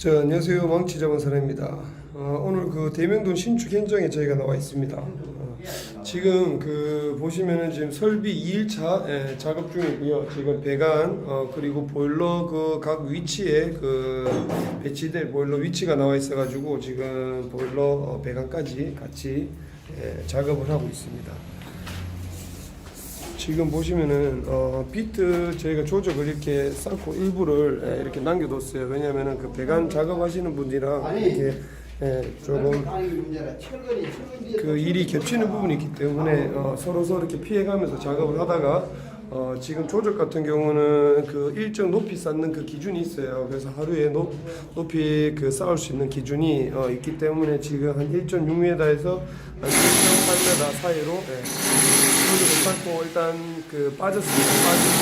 안녕하세요. 망치 잡은 사람입니다. 오늘 그 대명동 신축 현장에 저희가 나와 있습니다. 지금 보시면은 지금 설비 2일차 작업 중이고요. 지금 배관 그리고 보일러 그 각 위치에 배치될 보일러 위치가 나와 있어가지고 지금 보일러 배관까지 같이 작업을 하고 있습니다. 지금 보시면은 비트 저희가 조적을 이렇게 쌓고 일부를 이렇게 남겨뒀어요. 왜냐면은 그 배관 작업하시는 분이랑 이렇게 조금 그 일이 겹치는 부분이 있기 때문에 서로 이렇게 피해가면서 작업을 하다가 지금 조적 같은 경우는 그 일정 높이 쌓는 그 기준이 있어요. 그래서 하루에 높이 쌓을 수 있는 기준이 있기 때문에 지금 한 1.6m에서 한 1.8m 사이로 조적을 쌓고 일단 빠졌습니다. 빠지고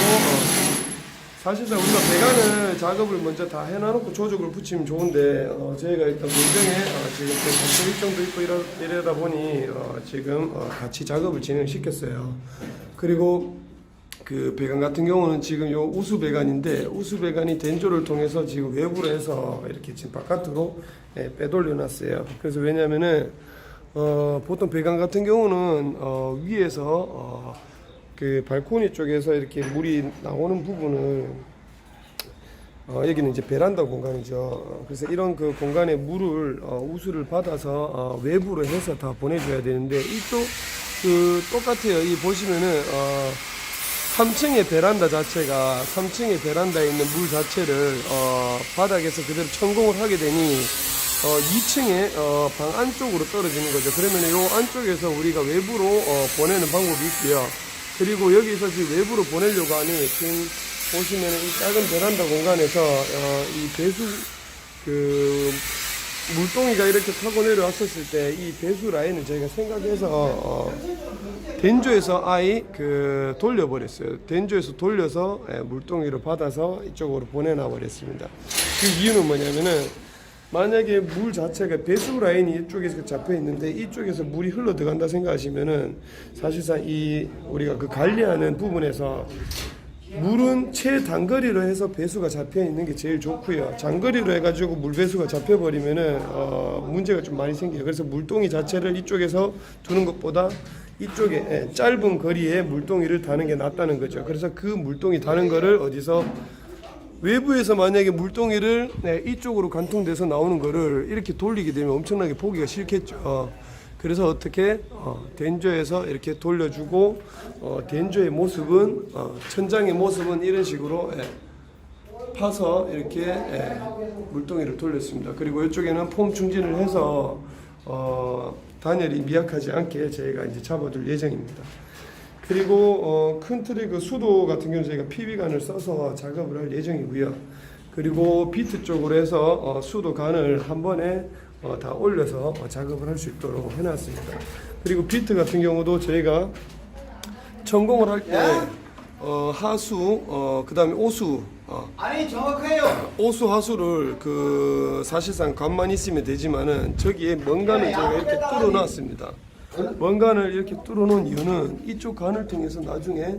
사실상 우리가 배관을 작업을 먼저 다 해놔놓고 조적을 붙이면 좋은데 저희가 일단 공정에 지금 또 일정도 있고 이러다 보니 지금 같이 작업을 진행시켰어요. 그리고 그 배관 같은 경우는 지금 요 우수 배관인데 우수 배관이 den조를 통해서 지금 외부로 해서 이렇게 지금 바깥으로 빼돌려 놨어요. 그래서 왜냐면은 보통 배관 같은 경우는 위에서 그 발코니 쪽에서 이렇게 물이 나오는 부분을 여기는 이제 베란다 공간이죠. 그래서 이런 그 공간에 물을 우수를 받아서 외부로 해서 다 보내줘야 되는데 이쪽 똑같아요. 이 보시면은 3층의 베란다 자체가 3층의 베란다에 있는 물 자체를 바닥에서 그대로 천공을 하게 되니 2층에 방 안쪽으로 떨어지는 거죠. 그러면 이 안쪽에서 우리가 외부로 보내는 방법이 있고요. 그리고 여기서 지금 외부로 보내려고 하니 지금 보시면 이 작은 베란다 공간에서 이 배수 물동이가 이렇게 타고 내려왔었을 때 이 배수 라인을 저희가 생각해서 den조에서 돌려버렸어요. den조에서 돌려서 물동이를 받아서 이쪽으로 보내놔 버렸습니다. 그 이유는 뭐냐면은 만약에 물 자체가 배수 라인이 이쪽에서 잡혀 있는데 이쪽에서 물이 흘러 들어간다 생각하시면은 사실상 우리가 그 관리하는 부분에서 물은 최단거리로 해서 배수가 잡혀 있는 게 제일 좋고요. 장거리로 해가지고 물 배수가 잡혀 버리면은 문제가 좀 많이 생겨요. 그래서 물동이 자체를 이쪽에서 두는 것보다 이쪽에 짧은 거리에 물동이를 다는 게 낫다는 거죠. 그래서 그 물동이 다는 거를 어디서 외부에서 만약에 물동이를 이쪽으로 관통돼서 나오는 거를 이렇게 돌리게 되면 엄청나게 보기가 싫겠죠. 그래서 어떻게 den조에서 이렇게 돌려주고 den조의 모습은 천장의 모습은 이런 식으로 파서 이렇게 물동이를 돌렸습니다. 그리고 이쪽에는 폼 충진을 해서 단열이 미약하지 않게 저희가 이제 잡아둘 예정입니다. 그리고 큰 틀의 그 수도 같은 경우는 저희가 PB관을 써서 작업을 할 예정이고요. 그리고 비트 쪽으로 해서 수도관을 한 번에 다 올려서 작업을 할 수 있도록 해놨습니다. 그리고 비트 같은 경우도 저희가 천공을 할 때 하수, 그 다음에 오수, 아니 정확해요. 오수 하수를 사실상 관만 있으면 되지만은 저기에 먼간을 저희가 이렇게 뚫어놨습니다. 먼간을 이렇게 뚫어놓은 이유는 이쪽 관을 통해서 나중에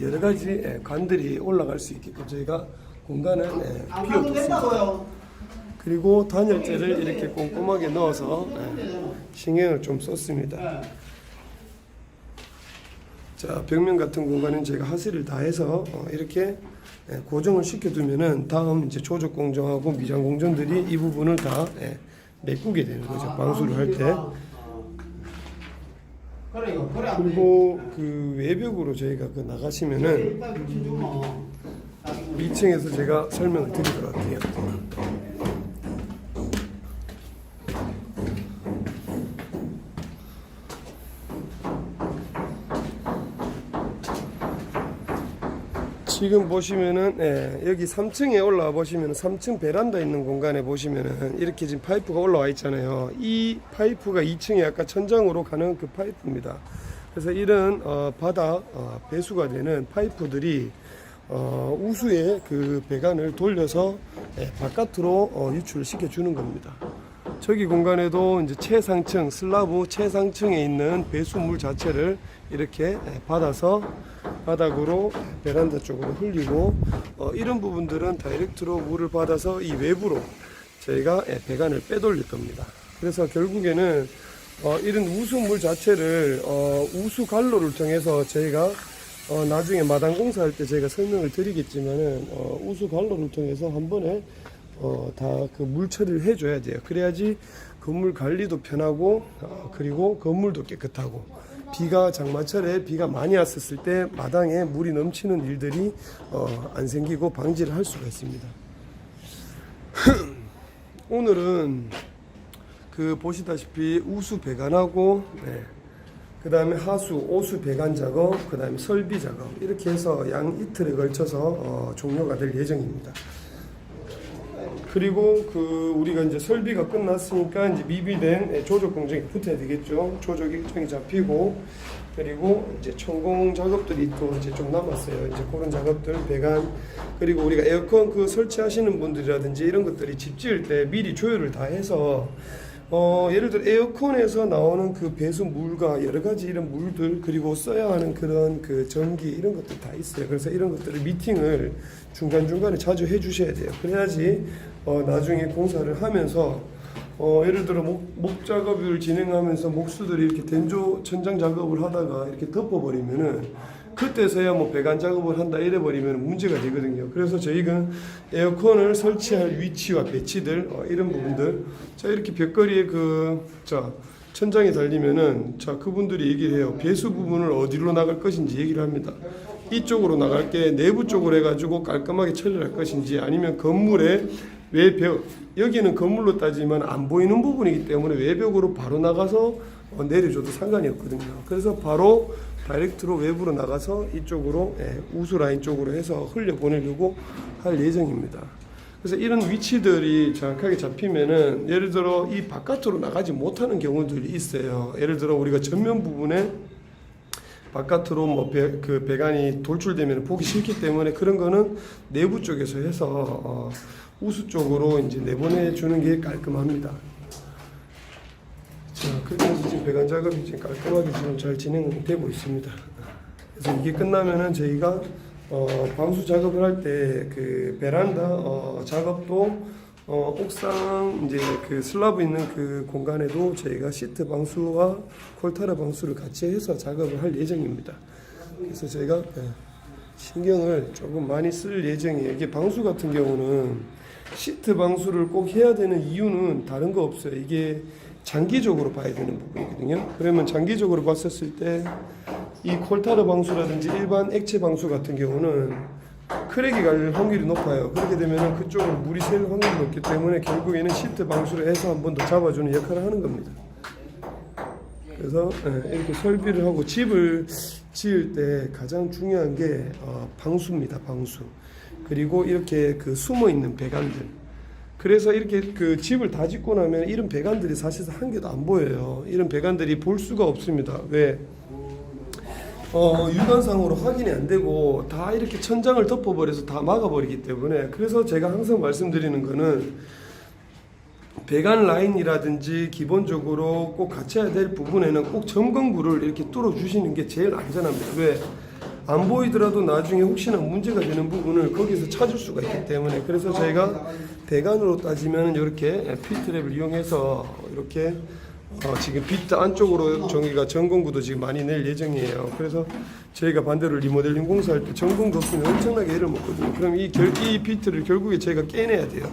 여러 가지 관들이 올라갈 수 있게끔 저희가 공간을 비워뒀습니다. 그리고 단열재를 이렇게 꼼꼼하게 넣어서 신경을 좀 썼습니다. 자, 벽면 같은 공간은 제가 하세를 다 해서 이렇게 고정을 시켜두면은 다음 이제 조적 공정하고 미장 공정들이 이 부분을 다 메꾸게 되는 거죠. 방수를 할 때. 그리고 외벽으로 저희가 나가시면은 2층에서 제가 설명을 드리도록 할게요. 지금 보시면은 여기 3층에 올라와 보시면은 3층 베란다 있는 공간에 보시면은 이렇게 지금 파이프가 올라와 있잖아요. 이 파이프가 2층에 아까 천장으로 가는 그 파이프입니다. 그래서 이런 바닥 배수가 되는 파이프들이 우수의 그 배관을 돌려서 바깥으로 유출을 시켜 주는 겁니다. 저기 공간에도 이제 최상층 슬라브 최상층에 있는 배수물 자체를 이렇게 받아서 바닥으로 베란다 쪽으로 흘리고 이런 부분들은 다이렉트로 물을 받아서 이 외부로 저희가 배관을 빼돌릴 겁니다. 그래서 결국에는 이런 우수물 자체를 우수 갈로를 통해서 저희가 나중에 마당 공사할 때 제가 설명을 드리겠지만은 우수 갈로를 통해서 한 번에 다 그 물 처리를 해줘야 돼요. 그래야지 건물 관리도 편하고 그리고 건물도 깨끗하고 장마철에 비가 많이 왔었을 때 마당에 물이 넘치는 일들이 안 생기고 방지를 할 수가 있습니다. 오늘은 그 보시다시피 우수 배관하고 그 다음에 하수, 오수 배관 작업, 그 다음에 설비 작업 이렇게 해서 양 이틀에 걸쳐서 종료가 될 예정입니다. 그리고 우리가 이제 설비가 끝났으니까 이제 미비된 조적 공정이 붙어야 되겠죠. 조적 일정이 잡히고 그리고 이제 천공 작업들이 또 이제 좀 남았어요. 이제 그런 작업들 배관 그리고 우리가 에어컨 설치하시는 분들이라든지 이런 것들이 집 지을 때 미리 조율을 다 해서 예를 들어 에어컨에서 나오는 그 배수 물과 여러 가지 이런 물들 그리고 써야 하는 그런 그 전기 이런 것들 다 있어요. 그래서 이런 것들을 미팅을 중간중간에 자주 해 주셔야 돼요. 그래야지 나중에 공사를 하면서 예를 들어 목 작업을 진행하면서 목수들이 이렇게 된조 천장 작업을 하다가 이렇게 덮어버리면은 그때서야 뭐 배관 작업을 한다 이래 버리면 문제가 되거든요. 그래서 저희가 에어컨을 설치할 위치와 배치들 이런 부분들 자 이렇게 벽걸이에 천장에 달리면은 그분들이 얘기를 해요. 배수 부분을 어디로 나갈 것인지 얘기를 합니다. 이쪽으로 나갈 게 내부 쪽으로 해가지고 깔끔하게 처리할 것인지 아니면 건물의 외벽 여기는 건물로 따지면 안 보이는 부분이기 때문에 외벽으로 바로 나가서 내려줘도 상관이 없거든요. 그래서 바로 다이렉트로 외부로 나가서 이쪽으로 우수 라인 쪽으로 해서 흘려 보내려고 할 예정입니다. 그래서 이런 위치들이 정확하게 잡히면은 예를 들어 이 바깥으로 나가지 못하는 경우들이 있어요. 예를 들어 우리가 전면 부분에 바깥으로 배관이 돌출되면 보기 싫기 때문에 그런 거는 내부 쪽에서 해서 우수 쪽으로 이제 내보내 주는 게 깔끔합니다. 자, 그렇게 해서 지금 배관 작업이 지금 깔끔하게 지금 잘 진행되고 있습니다. 그래서 이게 끝나면은 저희가 방수 작업을 할 때 그 베란다 작업도 옥상 이제 그 슬라브 있는 그 공간에도 저희가 시트 방수와 콜타라 방수를 같이 해서 작업을 할 예정입니다. 그래서 저희가 신경을 조금 많이 쓸 예정이에요. 이게 방수 같은 경우는 시트 방수를 꼭 해야 되는 이유는 다른 거 없어요. 이게 장기적으로 봐야 되는 부분이거든요. 그러면 장기적으로 봤었을 때 이 콜타르 방수라든지 일반 액체 방수 같은 경우는 크랙이 갈 확률이 높아요. 그렇게 되면 그쪽으로 물이 셀 확률이 높기 때문에 결국에는 시트 방수를 해서 한 번 더 잡아주는 역할을 하는 겁니다. 그래서 이렇게 설비를 하고 집을 지을 때 가장 중요한 게 방수입니다. 방수. 그리고 이렇게 숨어 있는 배관들. 그래서 이렇게 그 집을 다 짓고 나면 이런 배관들이 사실상 한 개도 안 보여요. 이런 배관들이 볼 수가 없습니다. 왜? 육안상으로 확인이 안 되고 다 이렇게 천장을 덮어버려서 다 막아버리기 때문에 그래서 제가 항상 말씀드리는 거는 배관 라인이라든지 기본적으로 꼭 갖춰야 될 부분에는 꼭 점검구를 이렇게 뚫어 주시는 게 제일 안전합니다. 왜? 안 보이더라도 나중에 혹시나 문제가 되는 부분을 거기서 찾을 수가 있기 때문에 그래서 저희가 배관으로 따지면 이렇게 P트랩을 이용해서 이렇게 지금 비트 안쪽으로 저희가 전공구도 지금 많이 낼 예정이에요. 그래서 저희가 반대로 리모델링 공사할 때 전공구 없으면 엄청나게 애를 먹거든요. 그럼 이 비트를 결국에 저희가 깨내야 돼요.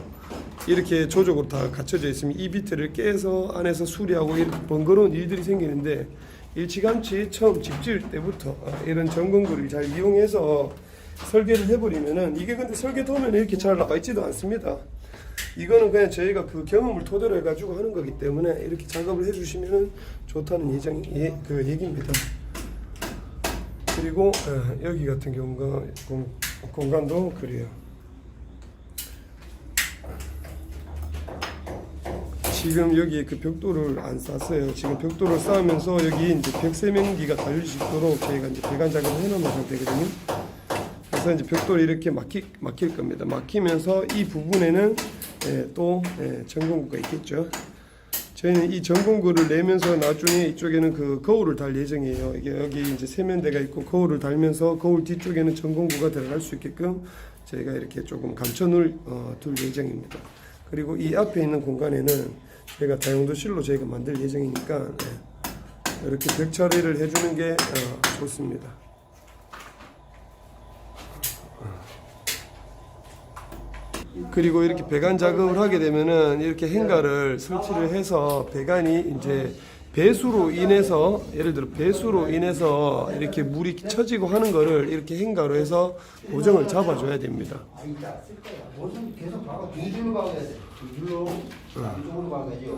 이렇게 조적으로 다 갖춰져 있으면 이 비트를 깨서 안에서 수리하고 이렇게 번거로운 일들이 생기는데 일찌감치 처음 집 지을 때부터 이런 전공구를 잘 이용해서 설계를 해버리면은 이게 근데 설계 도면에 이렇게 잘 나와 있지도 않습니다. 이거는 그냥 저희가 그 경험을 토대로 해가지고 하는 거기 때문에 이렇게 작업을 해주시면은 좋다는 그 얘기입니다. 그리고 여기 같은 경우가 공간도 그래요. 지금 여기 그 벽돌을 안 쌌어요. 지금 벽돌을 쌓으면서 여기 이제 벽 세면기가 달릴 수 있도록 저희가 이제 배관 작업을 해놓은 상태거든요. 그래서 이제 벽돌이 이렇게 막힐 겁니다. 막히면서 이 부분에는 또 전공구가 있겠죠. 저희는 이 전공구를 내면서 나중에 이쪽에는 그 거울을 달 예정이에요. 이게 여기 이제 세면대가 있고 거울을 달면서 거울 뒤쪽에는 전공구가 들어갈 수 있게끔 저희가 이렇게 조금 감춰놓을 둘 예정입니다. 그리고 이 앞에 있는 공간에는 저희가 다용도실로 저희가 만들 예정이니까 이렇게 벽 처리를 해주는 게 좋습니다. 그리고 이렇게 배관 작업을 하게 되면은 이렇게 행가를 설치를 해서 배관이 이제 배수로 인해서, 예를 들어 배수로 인해서 이렇게 물이 처지고 하는 거를 이렇게 행가로 해서 고정을 잡아줘야 됩니다. 무슨 계속 박아 두 줄로 박아야 돼. 두 줄로 이쪽으로 박아야지.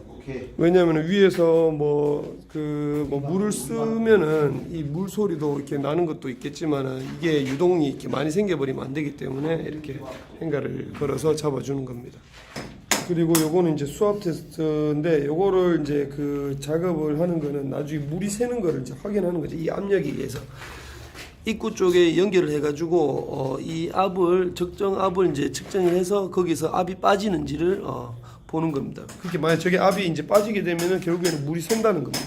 오케이. 왜냐하면 위에서 물을 쓰면은 이 물 소리도 이렇게 나는 것도 있겠지만은 이게 유동이 이렇게 많이 생겨버리면 안 되기 때문에 이렇게 행가를 걸어서 잡아주는 겁니다. 그리고 요거는 이제 수압 테스트인데, 요거를 이제 그 작업을 하는 거는 나중에 물이 새는 거를 이제 확인하는 거죠. 이 압력에 의해서 입구 쪽에 연결을 해가지고 이 압을, 적정 압을 이제 측정해서 거기서 압이 빠지는지를 보는 겁니다. 그렇게 만약 저게 압이 이제 빠지게 되면은 결국에는 물이 샌다는 겁니다.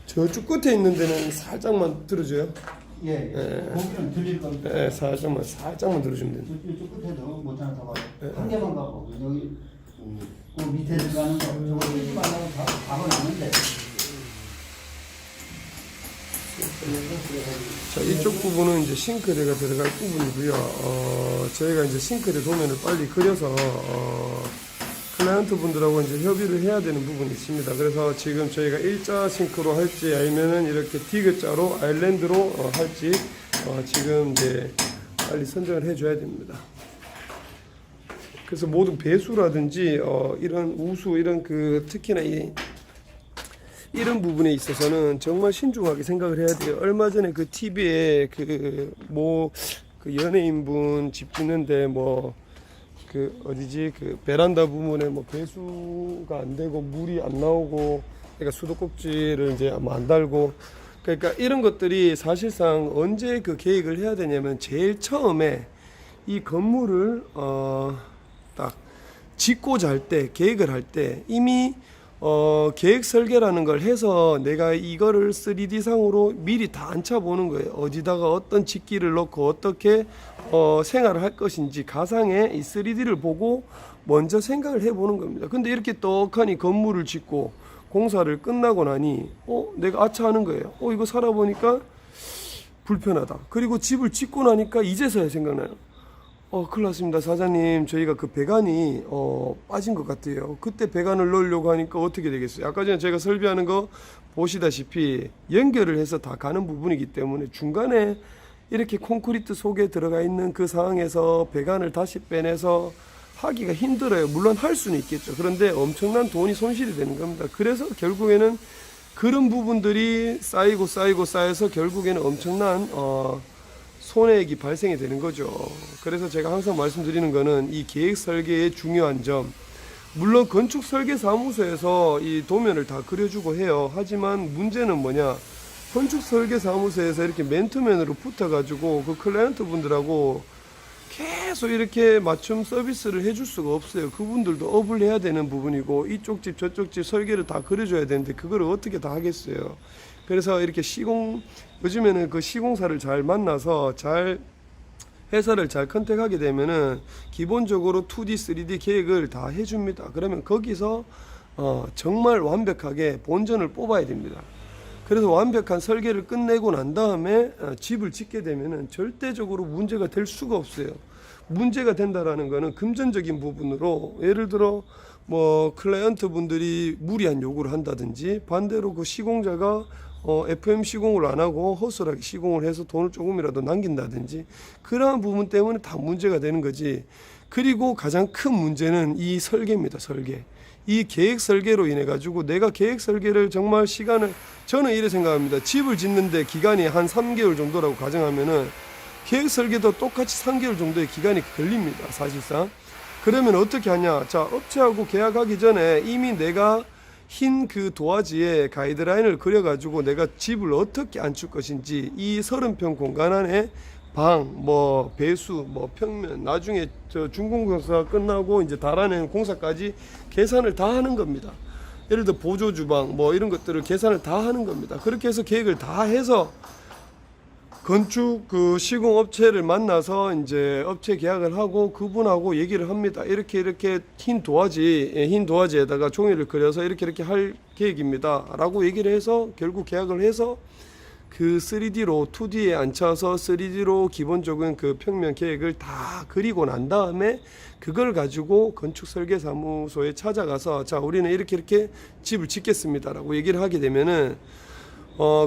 저쪽 끝에 있는 데는 살짝만 들어줘요. 예. 거기는 들릴 겁니다. 예, 살짝만 들어주면 됩니다. 이쪽 끝에도 못 하나 더 봐요. 한 개만 갖고 여기 그 밑에 들어가는 거 저거 쓰지 말라고 박아놨는데. 자, 이쪽 부분은 이제 싱크대가 들어갈 부분이고요. 저희가 이제 싱크대 도면을 빨리 그려서 클라이언트 분들하고 이제 협의를 해야 되는 부분이 있습니다. 그래서 지금 저희가 일자 싱크로 할지 아니면은 이렇게 디귿자로 아일랜드로 할지 지금 이제 빨리 선정을 해줘야 됩니다. 그래서 모든 배수라든지 이런 우수 이런 특히나 이런 부분에 있어서는 정말 신중하게 생각을 해야 돼요. 얼마 전에 그 TV에 그 연예인분 집 짓는데 그 베란다 부분에 배수가 안 되고 물이 안 나오고, 그러니까 수도꼭지를 이제 안 달고, 그러니까 이런 것들이 사실상 언제 그 계획을 해야 되냐면 제일 처음에 이 건물을 딱 짓고자 할 때, 계획을 할 때 이미 계획 설계라는 걸 해서 내가 이거를 3D상으로 미리 다 앉혀보는 거예요. 어디다가 어떤 직기를 넣고 어떻게 생활을 할 것인지 가상의 이 3D를 보고 먼저 생각을 해보는 겁니다. 근데 이렇게 떡하니 건물을 짓고 공사를 끝나고 나니 내가 아차하는 거예요. 이거 살아보니까 불편하다. 그리고 집을 짓고 나니까 이제서야 생각나요. 큰일 났습니다. 사장님, 저희가 그 배관이 빠진 것 같아요. 그때 배관을 넣으려고 하니까 어떻게 되겠어요? 아까 전에 제가 설비하는 거 보시다시피 연결을 해서 다 가는 부분이기 때문에 중간에 이렇게 콘크리트 속에 들어가 있는 그 상황에서 배관을 다시 빼내서 하기가 힘들어요. 물론 할 수는 있겠죠. 그런데 엄청난 돈이 손실이 되는 겁니다. 그래서 결국에는 그런 부분들이 쌓여서 결국에는 엄청난 손해액이 발생이 되는 거죠. 그래서 제가 항상 말씀드리는 거는 이 계획 설계의 중요한 점, 물론 건축 설계 사무소에서 이 도면을 다 그려주고 해요. 하지만 문제는 뭐냐, 건축 설계 사무소에서 이렇게 맨투맨으로 붙어가지고 그 클라이언트 분들하고 계속 이렇게 맞춤 서비스를 해줄 수가 없어요. 그분들도 업을 해야 되는 부분이고, 이쪽 집 저쪽 집 설계를 다 그려줘야 되는데 그걸 어떻게 다 하겠어요. 그래서 이렇게 요즘에는 그 시공사를 잘 만나서 회사를 잘 컨택하게 되면은 기본적으로 2D, 3D 계획을 다 해줍니다. 그러면 거기서 정말 완벽하게 본전을 뽑아야 됩니다. 그래서 완벽한 설계를 끝내고 난 다음에 집을 짓게 되면은 절대적으로 문제가 될 수가 없어요. 문제가 된다라는 거는 금전적인 부분으로, 예를 들어 클라이언트 분들이 무리한 요구를 한다든지, 반대로 그 시공자가 FM 시공을 안 하고 허술하게 시공을 해서 돈을 조금이라도 남긴다든지, 그러한 부분 때문에 다 문제가 되는 거지. 그리고 가장 큰 문제는 이 설계입니다. 설계. 이 계획 설계로 인해 가지고 내가 계획 설계를 정말 저는 이래 생각합니다. 집을 짓는데 기간이 한 3개월 정도라고 가정하면은 계획 설계도 똑같이 3개월 정도의 기간이 걸립니다. 사실상. 그러면 어떻게 하냐? 자, 업체하고 계약하기 전에 이미 내가 흰 그 도화지에 가이드라인을 그려가지고 내가 집을 어떻게 앉힐 것인지, 이 30평 공간 안에 방, 배수, 평면, 나중에 준공공사 끝나고 이제 달아내는 공사까지 계산을 다 하는 겁니다. 예를 들어 보조 주방 이런 것들을 계산을 다 하는 겁니다. 그렇게 해서 계획을 다 해서 건축 그 시공업체를 만나서 이제 업체 계약을 하고 그분하고 얘기를 합니다. 이렇게 흰 도화지에다가 종이를 그려서 이렇게 할 계획입니다라고 얘기를 해서 결국 계약을 해서 그 3D로 2D에 앉혀서 3D로 기본적인 그 평면 계획을 다 그리고 난 다음에 그걸 가지고 건축 설계 사무소에 찾아가서 자 우리는 이렇게 집을 짓겠습니다라고 얘기를 하게 되면은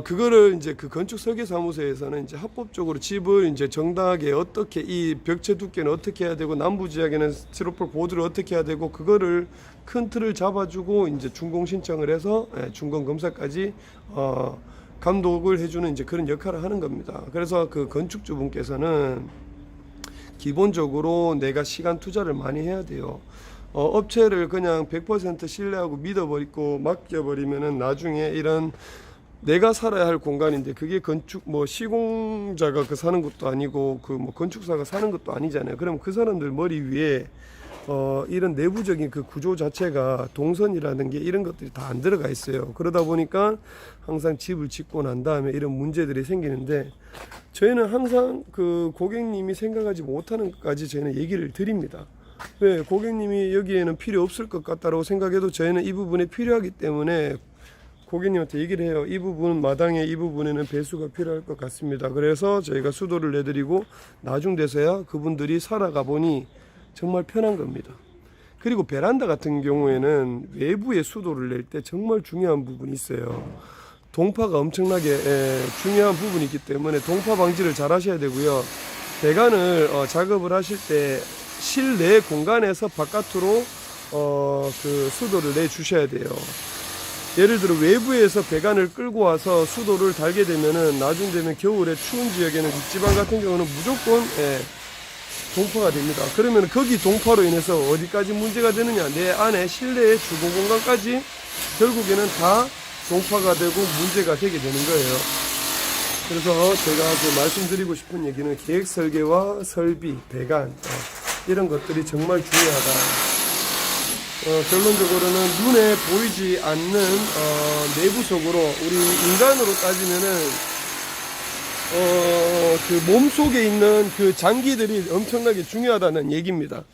그거를 이제 그 건축 설계 사무소에서는 이제 합법적으로 집을 이제 정당하게 어떻게 이 벽체 두께는 어떻게 해야 되고 남부 지역에는 스티로폴 보드를 어떻게 해야 되고 그거를 큰 틀을 잡아주고 이제 준공 신청을 해서 준공 검사까지 감독을 해주는 이제 그런 역할을 하는 겁니다. 그래서 그 건축주분께서는 기본적으로 내가 시간 투자를 많이 해야 돼요. 업체를 그냥 100% 신뢰하고 믿어버리고 맡겨버리면은 나중에 이런 내가 살아야 할 공간인데 그게 건축 뭐 시공자가 그 사는 것도 아니고 그 뭐 건축사가 사는 것도 아니잖아요. 그럼 그 사람들 머리 위에 이런 내부적인 그 구조 자체가 동선이라는 게 이런 것들이 다 안 들어가 있어요. 그러다 보니까 항상 집을 짓고 난 다음에 이런 문제들이 생기는데 저희는 항상 그 고객님이 생각하지 못하는 것까지 저희는 얘기를 드립니다. 왜 고객님이 여기에는 필요 없을 것 같다라고 생각해도 저희는 이 부분에 필요하기 때문에 고객님한테 얘기를 해요. 이 부분 마당에 이 부분에는 배수가 필요할 것 같습니다. 그래서 저희가 수도를 내드리고 나중 돼서야 그분들이 살아가 보니 정말 편한 겁니다. 그리고 베란다 같은 경우에는 외부에 수도를 낼 때 정말 중요한 부분이 있어요. 동파가 엄청나게 중요한 부분이 있기 때문에 동파 방지를 잘 하셔야 되고요. 배관을 작업을 하실 때 실내 공간에서 바깥으로 그 수도를 내 주셔야 돼요. 예를 들어 외부에서 배관을 끌고 와서 수도를 달게 되면은 나중 되면 겨울에 추운 지역에는 육지방 같은 경우는 무조건 동파가 됩니다. 그러면 거기 동파로 인해서 어디까지 문제가 되느냐, 내 안에 실내의 주거 공간까지 결국에는 다 동파가 되고 문제가 되게 되는 거예요. 그래서 제가 그 말씀드리고 싶은 얘기는 계획 설계와 설비, 배관 이런 것들이 정말 중요하다. 결론적으로는 눈에 보이지 않는 내부 속으로 우리 인간으로 따지면은 그 몸속에 있는 그 장기들이 엄청나게 중요하다는 얘기입니다.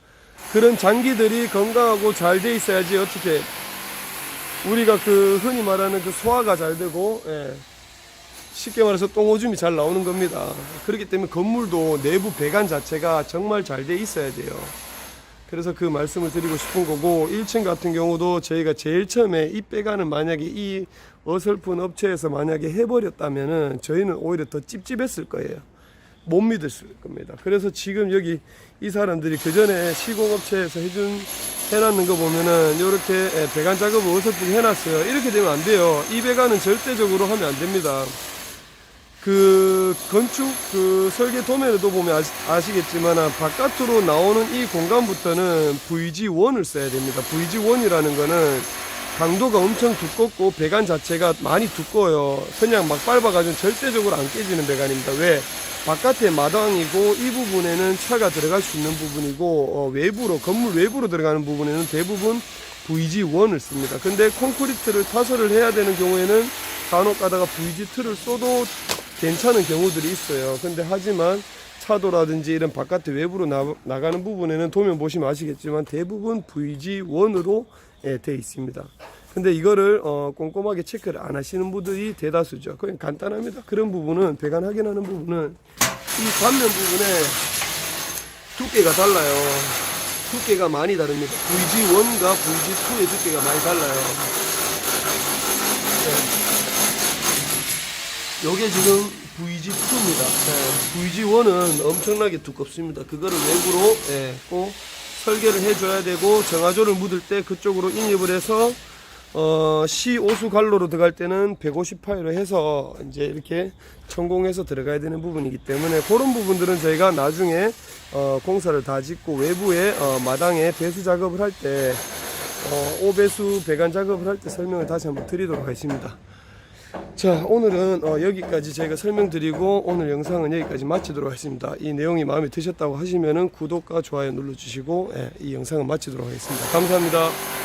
그런 장기들이 건강하고 잘 돼 있어야지 어떻게 우리가 그 흔히 말하는 그 소화가 잘 되고 쉽게 말해서 똥오줌이 잘 나오는 겁니다. 그렇기 때문에 건물도 내부 배관 자체가 정말 잘 돼 있어야 돼요. 그래서 그 말씀을 드리고 싶은 거고 1층 같은 경우도 저희가 제일 처음에 이 배관을 만약에 이 어설픈 업체에서 만약에 해버렸다면은 저희는 오히려 더 찝찝했을 거예요. 못 믿었을 겁니다. 그래서 지금 여기 이 사람들이 그 전에 시공업체에서 해놨는 거 보면은 이렇게 배관 작업을 어설프게 해놨어요. 이렇게 되면 안 돼요. 이 배관은 절대적으로 하면 안 됩니다. 그 건축 그 설계 도면에도 보면 아시겠지만 바깥으로 나오는 이 공간부터는 VG1을 써야 됩니다. VG1이라는 거는 강도가 엄청 두껍고 배관 자체가 많이 두꺼워요. 그냥 막 밟아가지고 절대적으로 안 깨지는 배관입니다. 왜? 바깥에 마당이고 이 부분에는 차가 들어갈 수 있는 부분이고 외부로 건물 외부로 들어가는 부분에는 대부분 VG1을 씁니다. 근데 콘크리트를 타설을 해야 되는 경우에는 간혹 가다가 VG2를 써도 괜찮은 경우들이 있어요. 근데 하지만 차도라든지 이런 바깥에 외부로 나가는 부분에는 도면 보시면 아시겠지만 대부분 VG1으로 되어 있습니다. 근데 이거를 꼼꼼하게 체크를 안 하시는 분들이 대다수죠. 그냥 간단합니다. 그런 부분은 배관 확인하는 부분은 이 단면 부분에 두께가 달라요. 두께가 많이 다릅니다. VG1과 VG2의 두께가 많이 달라요. 요게 지금 VG2입니다. VG1은 엄청나게 두껍습니다. 그거를 외부로 꼭 설계를 해줘야 되고 정화조를 묻을 때 그쪽으로 인입을 해서 C5수 갈로로 들어갈 때는 150파이로 해서 이제 이렇게 천공해서 들어가야 되는 부분이기 때문에 그런 부분들은 저희가 나중에 공사를 다 짓고 외부에 마당에 배수 작업을 할 때 오배수 배관 작업을 할 때 설명을 다시 한번 드리도록 하겠습니다. 자, 오늘은 여기까지 제가 설명드리고 오늘 영상은 여기까지 마치도록 하겠습니다. 이 내용이 마음에 드셨다고 하시면은 구독과 좋아요 눌러주시고 이 영상은 마치도록 하겠습니다. 감사합니다.